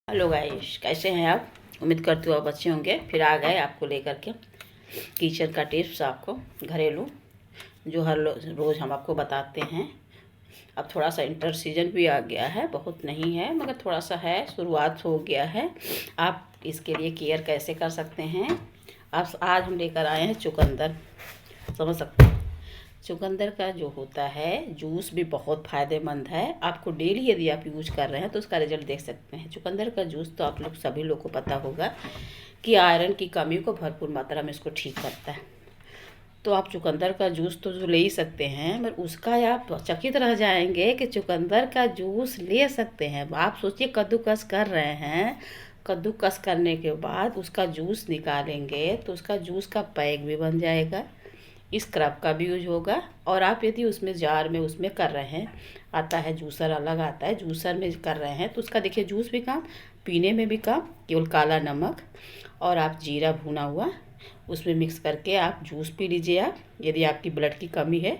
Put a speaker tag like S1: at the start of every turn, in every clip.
S1: Hello guys, कैसे हैं आप। उम्मीद करती हूँ आप अच्छे होंगे। फिर आ गए आपको लेकर के किचन का टिप्स, आपको घरेलू जो हर रोज़ हम आपको बताते हैं। अब थोड़ा सा इंटर सीजन भी आ गया है, बहुत नहीं है मगर थोड़ा सा है, शुरुआत हो गया है। आप इसके लिए केयर कैसे कर सकते हैं। आप आज हम लेकर आए हैं चुकंदर, समझ सकते हैं। चुकंदर का जो होता है जूस भी बहुत फ़ायदेमंद है। आपको डेली यदि आप यूज कर रहे हैं तो उसका रिजल्ट देख सकते हैं। चुकंदर का जूस तो आप लोग सभी लोग को पता होगा कि आयरन की कमी को भरपूर मात्रा में इसको ठीक करता है। तो आप चुकंदर का जूस तो जो ले ही सकते हैं, मगर उसका आप चकित रह जाएंगे कि चुकंदर का जूस ले सकते हैं। आप सोचिए, कद्दूकस कर रहे हैं, कद्दूकस करने के बाद उसका जूस निकालेंगे तो उसका जूस का पैक भी बन जाएगा, स्क्रब का भी यूज होगा। और आप यदि उसमें जार में उसमें कर रहे हैं, आता है जूसर अलग आता है, जूसर में कर रहे हैं तो उसका देखिए जूस भी काम, पीने में भी काम। केवल काला नमक और आप जीरा भुना हुआ उसमें मिक्स करके आप जूस पी लीजिए। आप यदि आपकी ब्लड की कमी है,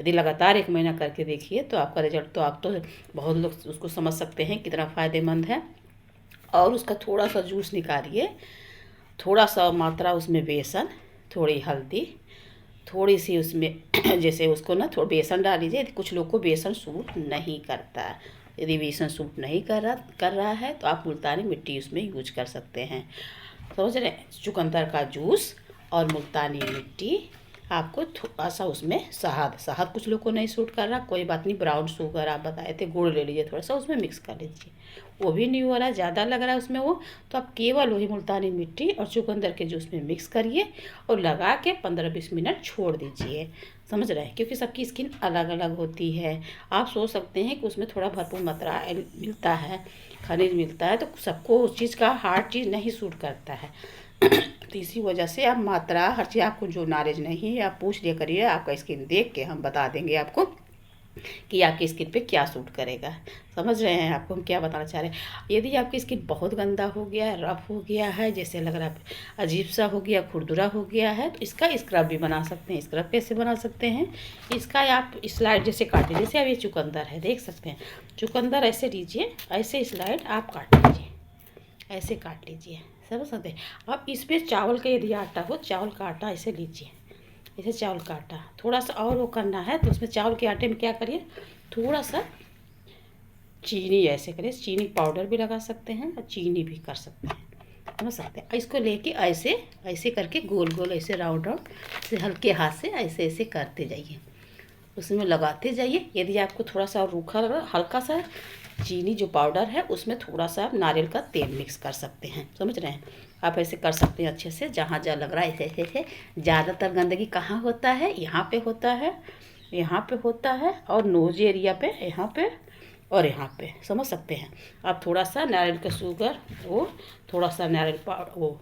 S1: यदि लगातार 1 महीना करके देखिए तो आपका रिजल्ट तो आप तो बहुत लोग उसको समझ सकते हैं कितना फ़ायदेमंद है। और उसका थोड़ा सा जूस निकालिए, थोड़ा सा मात्रा उसमें बेसन, थोड़ी हल्दी, थोड़ी सी उसमें जैसे उसको ना थोड़ा बेसन डाल लीजिए। यदि कुछ लोग को बेसन सूट नहीं करता है, यदि बेसन सूट नहीं कर रहा है तो आप मुल्तानी मिट्टी उसमें यूज कर सकते हैं। समझ रहे हैं। चुकंदर का जूस और मुल्तानी मिट्टी, आपको थोड़ा सा उसमें शहद, शहद कुछ लोग को नहीं सूट कर रहा, कोई बात नहीं। ब्राउन शुगर आप बताए थे, गुड़ ले लीजिए, थोड़ा सा उसमें मिक्स कर लीजिए। वो भी नहीं हो रहा है, ज़्यादा लग रहा है उसमें वो, तो आप केवल वही मुल्तानी मिट्टी और चुकंदर के जूस में मिक्स करिए और लगा के 15-20 मिनट छोड़ दीजिए। समझ रहे हैं, क्योंकि सबकी स्किन अलग अलग होती है। आप सोच सकते हैं कि उसमें थोड़ा भरपूर मात्रा मिलता है, खनिज मिलता है, तो सबको उस चीज़ का हार्ड चीज़ नहीं सूट करता है। तो इसी वजह से आप मात्रा, हर चीज़ आपको जो नॉलेज नहीं है आप पूछ लिया करिए। आपका स्किन देख के हम बता देंगे आपको कि आपकी स्किन पे क्या सूट करेगा। समझ रहे हैं आपको हम क्या बताना चाह रहे हैं। यदि आपकी स्किन बहुत गंदा हो गया है, रफ हो गया है, जैसे लग रहा है अजीब सा हो गया, खुरदुरा हो गया है, तो इसका स्क्रब भी बना सकते हैं। स्क्रब कैसे बना सकते हैं, इसका आप स्लाइड जैसे काटिए, जैसे अब ये चुकंदर है, देख सकते हैं। चुकंदर ऐसे लीजिए, ऐसे स्लाइड आप काट लीजिए, ऐसे काट लीजिए, समझ सकते हैं। अब इसमें चावल का यदि आटा हो, चावल का आटा ऐसे लीजिए, इसे चावल का आटा थोड़ा सा और वो करना है तो उसमें चावल के आटे में क्या करिए, थोड़ा सा चीनी ऐसे करिए। चीनी पाउडर भी लगा सकते हैं और चीनी भी कर सकते हैं, समझ सकते हैं। इसको लेके ऐसे ऐसे करके गोल गोल ऐसे राउंड राउंड से हल्के हाथ से ऐसे ऐसे करते जाइए, उसमें लगाते जाइए। यदि आपको थोड़ा सा रूखा लग रहा, हल्का सा चीनी जो पाउडर है उसमें थोड़ा सा आप नारियल का तेल मिक्स कर सकते हैं। समझ रहे हैं, आप ऐसे कर सकते हैं अच्छे से। जहाँ जहाँ लग रहा है ऐसे ऐसे। ज़्यादातर गंदगी कहाँ होता है, यहाँ पे होता है, यहाँ पे होता है, और नोज एरिया पे, यहाँ पे और यहाँ पे, समझ सकते हैं। आप थोड़ा सा नारियल का शुगर, वो थोड़ा सा नारियल पाउडर, वो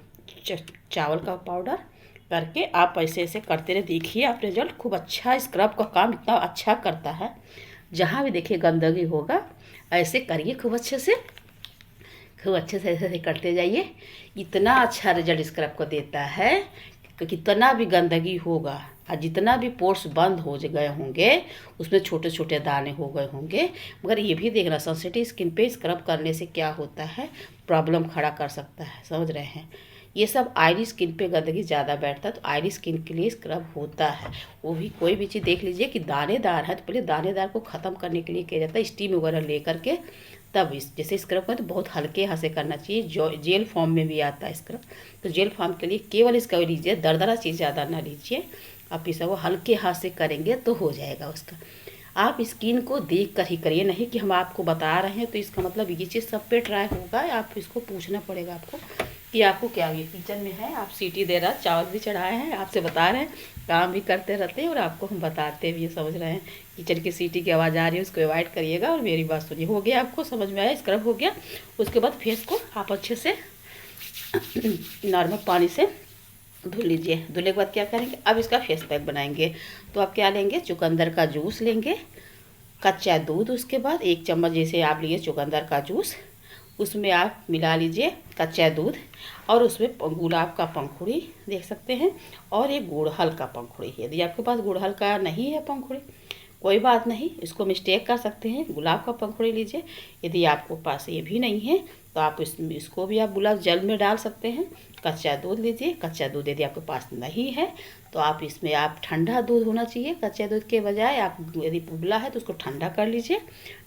S1: चावल का पाउडर करके आप ऐसे ऐसे करते रहे, देखिए आप रिजल्ट खूब अच्छा। स्क्रब का काम इतना अच्छा करता है, जहाँ भी देखिए गंदगी होगा ऐसे करिए खूब अच्छे से, खूब अच्छे से ऐसे ऐसे करते जाइए। इतना अच्छा रिजल्ट स्क्रब को देता है कि कितना भी गंदगी होगा और जितना भी पोर्स बंद हो गए होंगे, उसमें छोटे छोटे दाने हो गए होंगे, मगर ये भी देखना सेंसिटिव स्किन पे स्क्रब करने से क्या होता है, प्रॉब्लम खड़ा कर सकता है। समझ रहे हैं। ये सब ऑयली स्किन पे गंदगी ज़्यादा बैठता है तो ऑयली स्किन के लिए स्क्रब होता है। वो भी कोई भी चीज़ देख लीजिए कि दानेदार है तो पहले दानेदार को ख़त्म करने के लिए किया जाता है, स्टीम वगैरह ले करके तब इस जैसे स्क्रब करें तो बहुत हल्के हाथ से करना चाहिए। जो जेल फॉर्म में भी आता है स्क्रब, तो जेल फॉर्म के लिए केवल इसका लीजिए, दरदरा चीज़ ज़्यादा ना लीजिए। आप इसे वो हल्के हाथ से करेंगे तो हो जाएगा उसका। आप स्किन को देख कर ही करिए, नहीं कि हम आपको बता रहे हैं तो इसका मतलब ये चीज़ सब पे ट्राई होगा। आप इसको पूछना पड़ेगा आपको कि आपको क्या, ये किचन में है, आप सीटी दे रहा, चावल भी चढ़ाए हैं, आपसे बता रहे हैं, काम भी करते रहते हैं और आपको हम बताते भी, समझ रहे हैं। किचन की सीटी की आवाज़ आ रही है, उसको अवॉइड करिएगा और मेरी बात सुनिए। हो गया, आपको समझ में आया, स्क्रब हो गया। उसके बाद फेस को आप अच्छे से नॉर्मल पानी से धुल लीजिए। धुलने के बाद क्या करेंगे, अब इसका फेस पैक बनाएंगे। तो आप क्या लेंगे, चुकंदर का जूस लेंगे, कच्चा दूध, उसके बाद 1 चम्मच जैसे आप लिए चुकंदर का जूस, उसमें आप मिला लीजिए कच्चा दूध, और उसमें गुलाब का पंखुड़ी देख सकते हैं, और एक गुड़हल का पंखुड़ी। यदि आपके पास गुड़हल का नहीं है पंखुड़ी, कोई बात नहीं, इसको मिस्टेक कर सकते हैं, गुलाब का पंखुड़ी लीजिए। यदि आपको पास ये भी नहीं है तो आप इसको भी आप गुलाब जल में डाल सकते हैं। कच्चा दूध लीजिए, कच्चा दूध यदि आपके पास नहीं है तो आप इसमें आप ठंडा दूध होना चाहिए, कच्चे दूध के बजाय आप यदि उबला है तो उसको ठंडा कर लीजिए,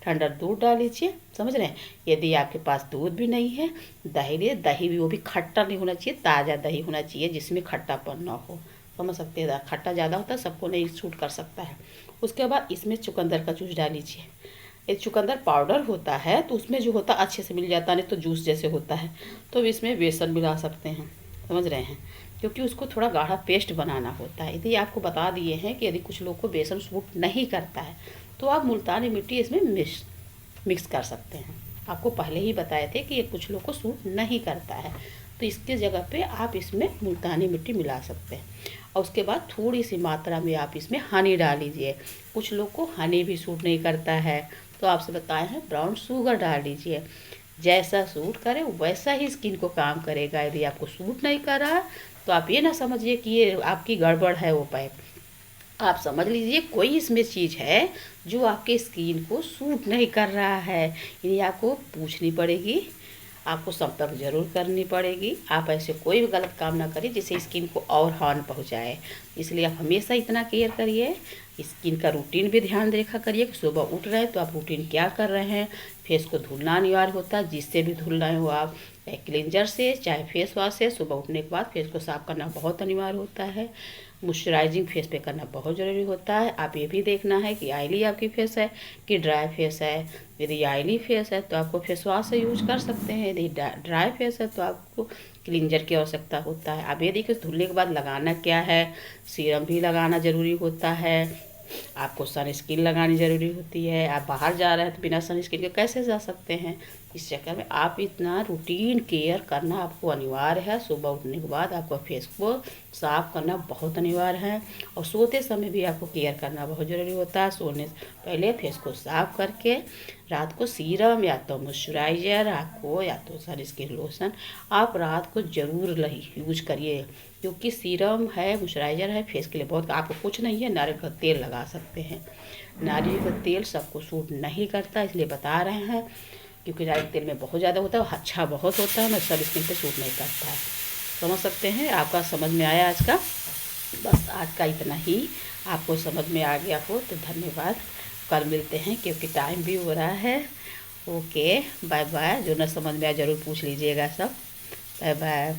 S1: ठंडा दूध डाल लीजिए, समझ रहे हैं। यदि आपके पास दूध भी नहीं है, दही लिए, दही भी वो भी खट्टा नहीं होना चाहिए, ताज़ा दही होना चाहिए जिसमें खट्टापन ना हो, समझ सकते हैं। खट्टा ज़्यादा होता है सबको नहीं सूट कर सकता है। उसके बाद इसमें चुकंदर का जूस डाल लीजिए। ये चुकंदर पाउडर होता है तो उसमें जो होता अच्छे से मिल जाता, नहीं तो जूस जैसे होता है। तो इसमें बेसन मिला सकते हैं, समझ रहे हैं, क्योंकि उसको थोड़ा गाढ़ा पेस्ट बनाना होता है। यदि आपको बता दिए हैं कि यदि कुछ लोग को बेसन सूट नहीं करता है तो आप मुल्तानी मिट्टी इसमें मिक्स कर सकते हैं। आपको पहले ही बताए थे कि ये कुछ लोग को सूट नहीं करता है, तो इसके जगह पे आप इसमें मुल्तानी मिट्टी मिला सकते हैं। और उसके बाद थोड़ी सी मात्रा में आप इसमें हनी डाल लीजिए। कुछ लोग को हनी भी सूट नहीं करता है तो आपसे बताए हैं ब्राउन शुगर डाल दीजिए। जैसा सूट करे वैसा ही स्किन को काम करेगा। यदि आपको सूट नहीं कर रहा तो आप ये ना समझिए कि ये आपकी गड़बड़ है वो पाइप। आप समझ लीजिए कोई इसमें चीज़ है जो आपके स्किन को सूट नहीं कर रहा है, यानी आपको पूछनी पड़ेगी, आपको संपर्क जरूर करनी पड़ेगी। आप ऐसे कोई भी गलत काम ना करिए जिससे स्किन को और हार्म पहुंचाए। इसलिए आप हमेशा इतना केयर करिए। स्किन का रूटीन भी ध्यान देखा करिए कि सुबह उठ रहे हैं तो आप रूटीन क्या कर रहे हैं। फेस को धुलना अनिवार्य होता है, जिससे भी धुल रहे हो आप, चाहे क्लिनजर से चाहे फेस वॉश से। सुबह उठने के बाद फेस को साफ करना बहुत अनिवार्य होता है। मॉइस्चराइजिंग फेस पे करना बहुत ज़रूरी होता है। आप ये भी देखना है कि ऑयली आपकी फेस है कि ड्राई फेस है। यदि ऑयली फेस है तो आपको फेस वॉश से यूज कर सकते हैं, यदि ड्राई फेस है तो आपको क्लिनजर की आवश्यकता होता है। आप ये देखिए धुलने के बाद लगाना क्या है, सीरम भी लगाना ज़रूरी होता है, आपको सन स्क्रीन लगानी ज़रूरी होती है। आप बाहर जा रहे हैं तो बिना सन स्क्रीन के कैसे जा सकते हैं। इस चक्कर में आप इतना रूटीन केयर करना आपको अनिवार्य है। सुबह उठने के बाद आपको फेस को साफ करना बहुत अनिवार्य है, और सोते समय भी आपको केयर करना बहुत ज़रूरी होता है। सोने से पहले फेस को साफ करके रात को सीरम या तो मॉइस्चराइजर आपको या तो सन स्क्रीन लोशन आप रात को ज़रूर यूज करिए, क्योंकि सीरम है मॉइस्चराइजर है फेस के लिए बहुत। आपको कुछ नहीं है, नारियल का तेल लगा सकते हैं। नारियल का तेल सबको सूट नहीं करता, इसलिए बता रहे हैं, क्योंकि नारियल तेल में बहुत ज़्यादा होता है, अच्छा बहुत होता है, ना सब स्किन पे सूट नहीं करता है। समझ सकते हैं। आपका समझ में आया आज का, बस आज का इतना ही आपको समझ में आ गया हो तो धन्यवाद। कल मिलते हैं क्योंकि टाइम भी हो रहा है। Okay bye bye. जो ना समझ में आया ज़रूर पूछ लीजिएगा सब। Bye bye.